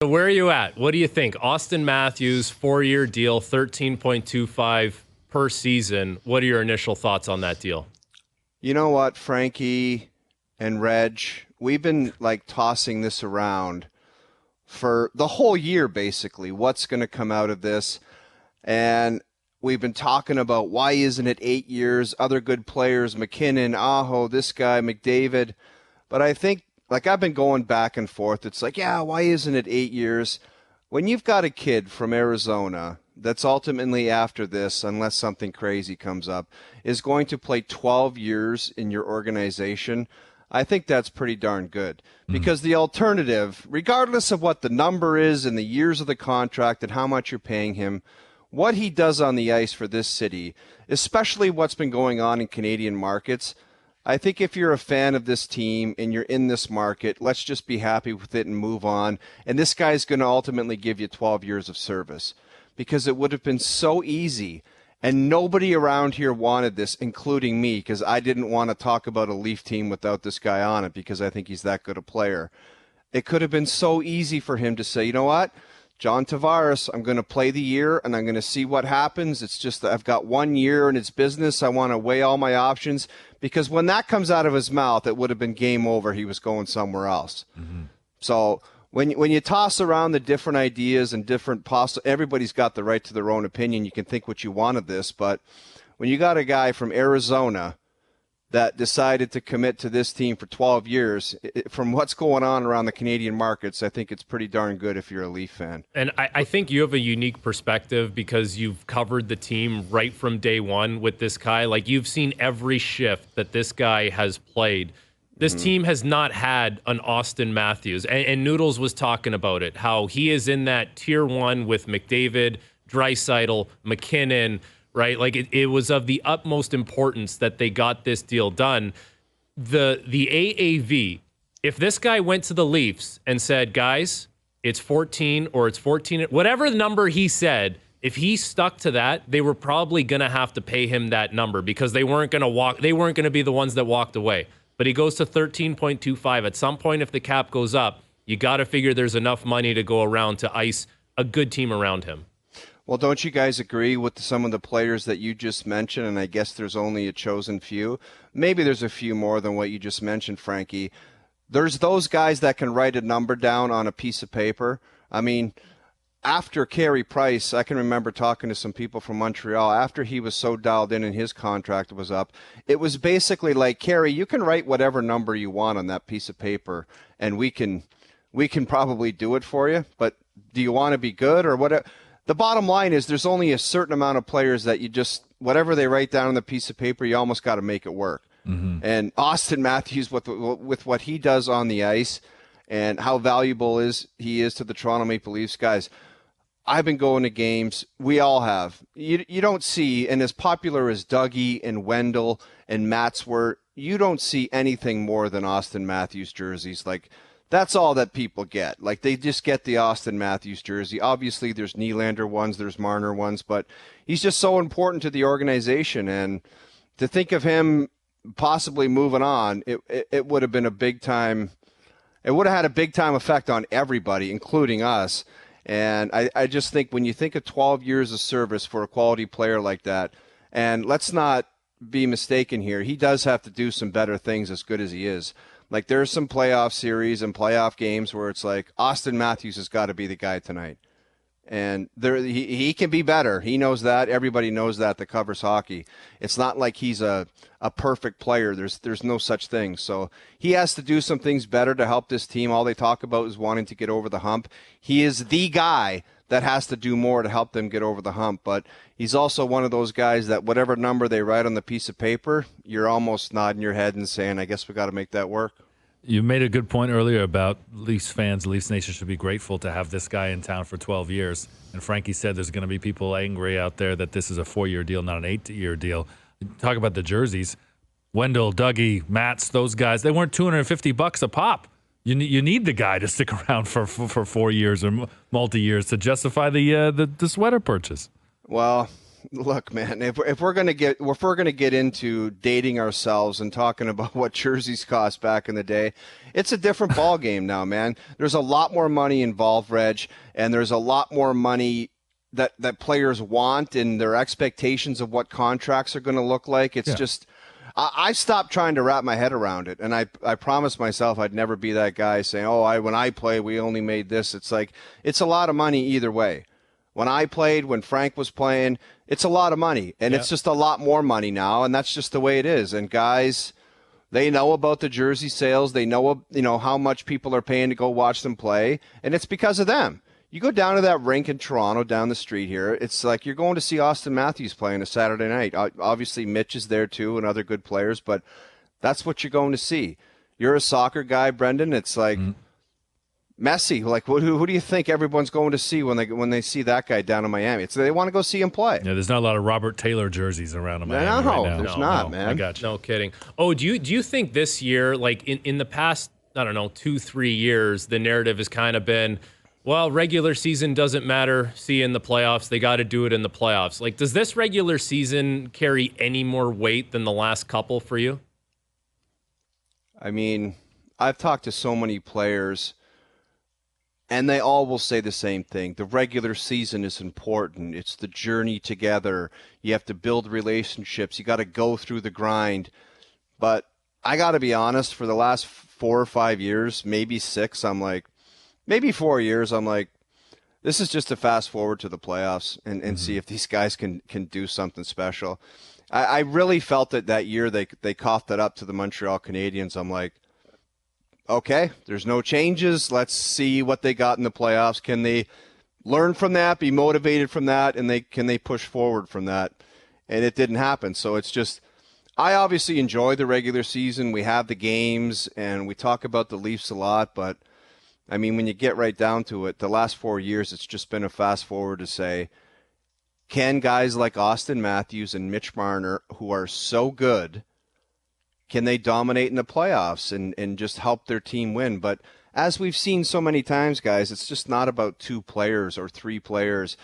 So where are you at? What do you think? Auston Matthews, 4-year deal, 13.25 per season. What are your initial thoughts on that deal? You know what, Frankie and Reg, we've been tossing this around for the whole year, basically. What's going to come out of this? And we've been talking about why isn't it 8 years? Other good players, McKinnon, Aho, this guy, McDavid. But I think, I've been going back and forth. It's why isn't it 8 years? When you've got a kid from Arizona that's ultimately after this, unless something crazy comes up, is going to play 12 years in your organization, I think that's pretty darn good. Because the alternative, regardless of what the number is and the years of the contract and how much you're paying him, what he does on the ice for this city, especially what's been going on in Canadian markets, I think if you're a fan of this team and you're in this market, let's just be happy with it and move on. And this guy's going to ultimately give you 12 years of service, because it would have been so easy. And nobody around here wanted this, including me, because I didn't want to talk about a Leaf team without this guy on it, because I think he's that good a player. It could have been so easy for him to say, you know what, John Tavares, I'm going to play the year and I'm going to see what happens. It's just that I've got 1 year in its business. I want to weigh all my options, because when that comes out of his mouth, it would have been game over. He was going somewhere else. So when you toss around the different ideas and different everybody's got the right to their own opinion. You can think what you want of this, but when you got a guy from Arizona that decided to commit to this team for 12 years, from what's going on around the Canadian markets, I think it's pretty darn good if you're a Leaf fan. And I think you have a unique perspective because you've covered the team right from day one with this guy. You've seen every shift that this guy has played. This team has not had an Auston Matthews. And Noodles was talking about it, how he is in that tier one with McDavid, Draisaitl, McKinnon, right? It was of the utmost importance that they got this deal done. The AAV, if this guy went to the Leafs and said, guys, it's 14 or it's 14, whatever number he said, if he stuck to that, they were probably going to have to pay him that number, because they weren't going to be the ones that walked away. But he goes to 13.25. At some point, if the cap goes up, you got to figure there's enough money to go around to ice a good team around him. Well, don't you guys agree with some of the players that you just mentioned? And I guess there's only a chosen few. Maybe there's a few more than what you just mentioned, Frankie. There's those guys that can write a number down on a piece of paper. I mean, after Carey Price, I can remember talking to some people from Montreal after he was so dialed in and his contract was up. It was basically like, Carey, you can write whatever number you want on that piece of paper, and we can probably do it for you. But do you want to be good or whatever? The bottom line is there's only a certain amount of players that you just, whatever they write down on the piece of paper, you almost got to make it work. And Auston Matthews, with what he does on the ice and how valuable he is to the Toronto Maple Leafs, guys, I've been going to games. We all have. You don't see, and as popular as Dougie and Wendell and Matts were, you don't see anything more than Auston Matthews jerseys. That's all that people get. They just get the Auston Matthews jersey. Obviously, there's Nylander ones, there's Marner ones, but he's just so important to the organization. And to think of him possibly moving on, it would have been a big time. It would have had a big time effect on everybody, including us. And I just think when you think of 12 years of service for a quality player like that, and let's not be mistaken here, he does have to do some better things as good as he is. There's some playoff series and playoff games where it's Auston Matthews has got to be the guy tonight. And he can be better. He knows that. Everybody knows that covers hockey. It's not like he's a perfect player. There's no such thing. So he has to do some things better to help this team. All they talk about is wanting to get over the hump. He is the guy that has to do more to help them get over the hump. But he's also one of those guys that whatever number they write on the piece of paper, you're almost nodding your head and saying, I guess we got to make that work. You made a good point earlier about Leafs fans. Leafs Nation should be grateful to have this guy in town for 12 years. And Frankie said there's going to be people angry out there that this is a 4-year deal, not an 8-year deal. Talk about the jerseys. Wendell, Dougie, Matts, those guys, they weren't $250 a pop. You need the guy to stick around for 4 years or multi-years to justify the sweater purchase. Well, Look, man, if we're gonna get into dating ourselves and talking about what jerseys cost back in the day, it's a different ball game now, man. There's a lot more money involved, Reg, and there's a lot more money that players want and their expectations of what contracts are going to look like. It's just I stopped trying to wrap my head around it, and I promised myself I'd never be that guy saying, when I play, we only made this. It's like, it's a lot of money either way. When I played, when Frank was playing, it's a lot of money, and it's just a lot more money now, and that's just the way it is. And guys, they know about the jersey sales. They know, how much people are paying to go watch them play, and it's because of them. You go down to that rink in Toronto down the street here, it's like you're going to see Auston Matthews play on a Saturday night. Obviously, Mitch is there too and other good players, but that's what you're going to see. You're a soccer guy, Brendan. It's like Messi. Like, who do you think everyone's going to see when they see that guy down in Miami? They want to go see him play. Yeah, there's not a lot of Robert Taylor jerseys around in Miami right now. There's not, man. I got you. No kidding. Oh, do you think this year, like in the past, I don't know, 2-3 years, the narrative has kind of been, well, regular season doesn't matter. See you in the playoffs. They got to do it in the playoffs. Like, does this regular season carry any more weight than the last couple for you? I mean, I've talked to so many players, and they all will say the same thing. The regular season is important. It's the journey together. You have to build relationships. You got to go through the grind. But I got to be honest, for the last 4 or 5 years, maybe 6, maybe 4 years, I'm like, this is just a fast forward to the playoffs and see if these guys can do something special. I really felt it that year they coughed it up to the Montreal Canadiens. I'm like, okay, there's no changes. Let's see what they got in the playoffs. Can they learn from that, be motivated from that, and can they push forward from that? And it didn't happen. So it's just, I obviously enjoy the regular season. We have the games, and we talk about the Leafs a lot, but I mean, when you get right down to it, the last 4 years, it's just been a fast forward to say, can guys like Auston Matthews and Mitch Marner, who are so good, can they dominate in the playoffs and just help their team win? But as we've seen so many times, guys, it's just not about 2 players or 3 players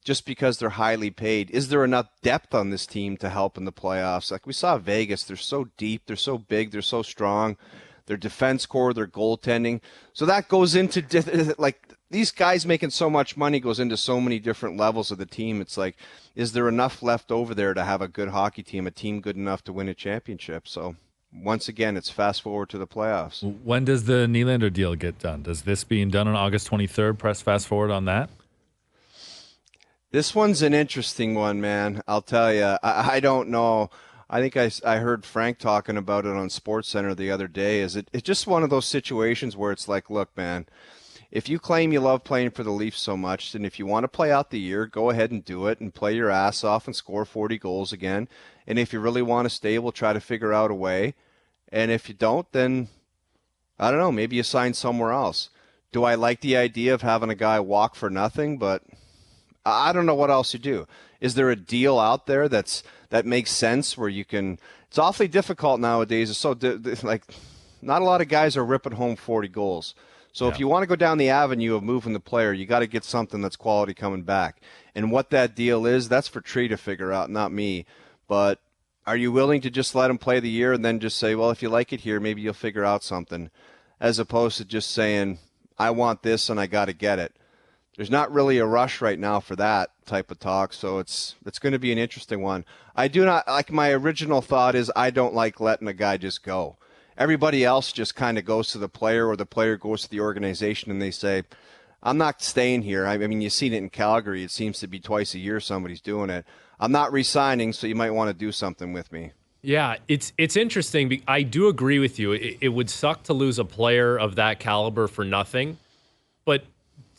just because they're highly paid. Is there enough depth on this team to help in the playoffs? Like we saw Vegas, they're so deep, they're so big, they're so strong. Their defense core, their goaltending. So that goes into, these guys making so much money goes into so many different levels of the team. It's like, is there enough left over there to have a good hockey team, a team good enough to win a championship? So once again, it's fast forward to the playoffs. When does the Nylander deal get done? Does this being done on August 23rd press fast forward on that? This one's an interesting one, man. I'll tell you. I don't know. I think I heard Frank talking about it on SportsCenter the other day. It's just one of those situations where it's like, look, man, if you claim you love playing for the Leafs so much, then if you want to play out the year, go ahead and do it and play your ass off and score 40 goals again. And if you really want to stay, we'll try to figure out a way. And if you don't, then, I don't know, maybe you sign somewhere else. Do I like the idea of having a guy walk for nothing? But I don't know what else you do. Is there a deal out there that makes sense where you can? It's awfully difficult nowadays. It's so not a lot of guys are ripping home 40 goals. So if you want to go down the avenue of moving the player, you got to get something that's quality coming back. And what that deal is, that's for Tree to figure out, not me. But are you willing to just let him play the year and then just say, well, if you like it here, maybe you'll figure out something, as opposed to just saying, I want this and I got to get it. There's not really a rush right now for that type of talk, so it's going to be an interesting one. I do not like, my original thought is I don't like letting a guy just go. Everybody else just kind of goes to the player, or the player goes to the organization and they say, I'm not staying here. I mean, you've seen it in Calgary. It seems to be twice a year somebody's doing it. I'm not re-signing, so you might want to do something with me. Yeah, it's interesting. I do agree with you. It would suck to lose a player of that caliber for nothing, but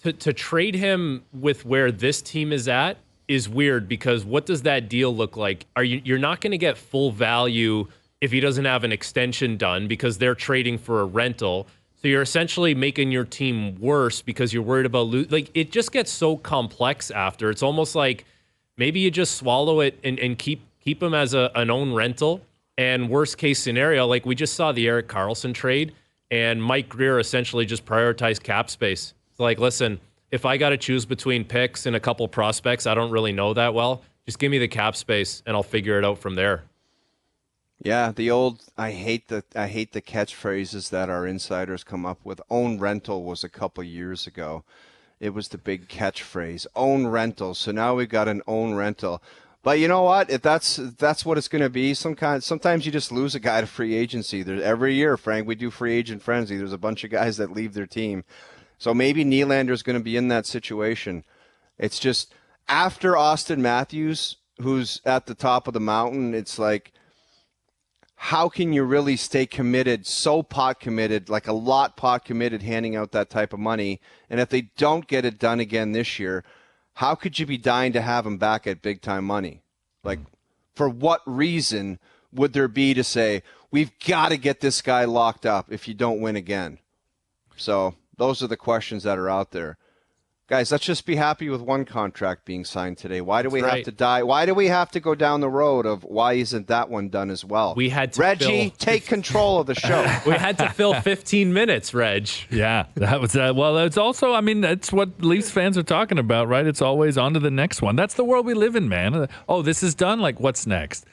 to trade him with where this team is at is weird, because what does that deal look like? You're not going to get full value if he doesn't have an extension done, because they're trading for a rental. So you're essentially making your team worse because you're worried about it just gets so complex after. It's almost like maybe you just swallow it and keep him as an own rental. And worst case scenario, like we just saw the Erik Karlsson trade, and Mike Greer essentially just prioritized cap space. Like, listen, if I got to choose between picks and a couple prospects I don't really know that well, Just give me the cap space, and I'll figure it out from there. Yeah, the old I hate the catchphrases that our insiders come up with. Own rental was a couple years ago. It was the big catchphrase, own rental. So now we've got an own rental. But you know what? If that's what it's going to be, sometimes you just lose a guy to free agency. Every year, Frank, we do free agent frenzy. There's a bunch of guys that leave their team. So maybe Nylander's going to be in that situation. It's just after Auston Matthews, who's at the top of the mountain, it's like, how can you really stay committed, so pot committed, like a lot pot committed, handing out that type of money? And if they don't get it done again this year, how could you be dying to have him back at big time money? Like, for what reason would there be to say, we've got to get this guy locked up if you don't win again? So those are the questions that are out there. Guys, let's just be happy with one contract being signed today. Why do we have to die? Why do we have to go down the road of why isn't that one done as well? We had to Reggie, take control of the show. We had to fill 15 minutes, Reg. Yeah, that was well. It's also, I mean, that's what Leafs fans are talking about, right? It's always on to the next one. That's the world we live in, man. Oh, this is done. Like, what's next?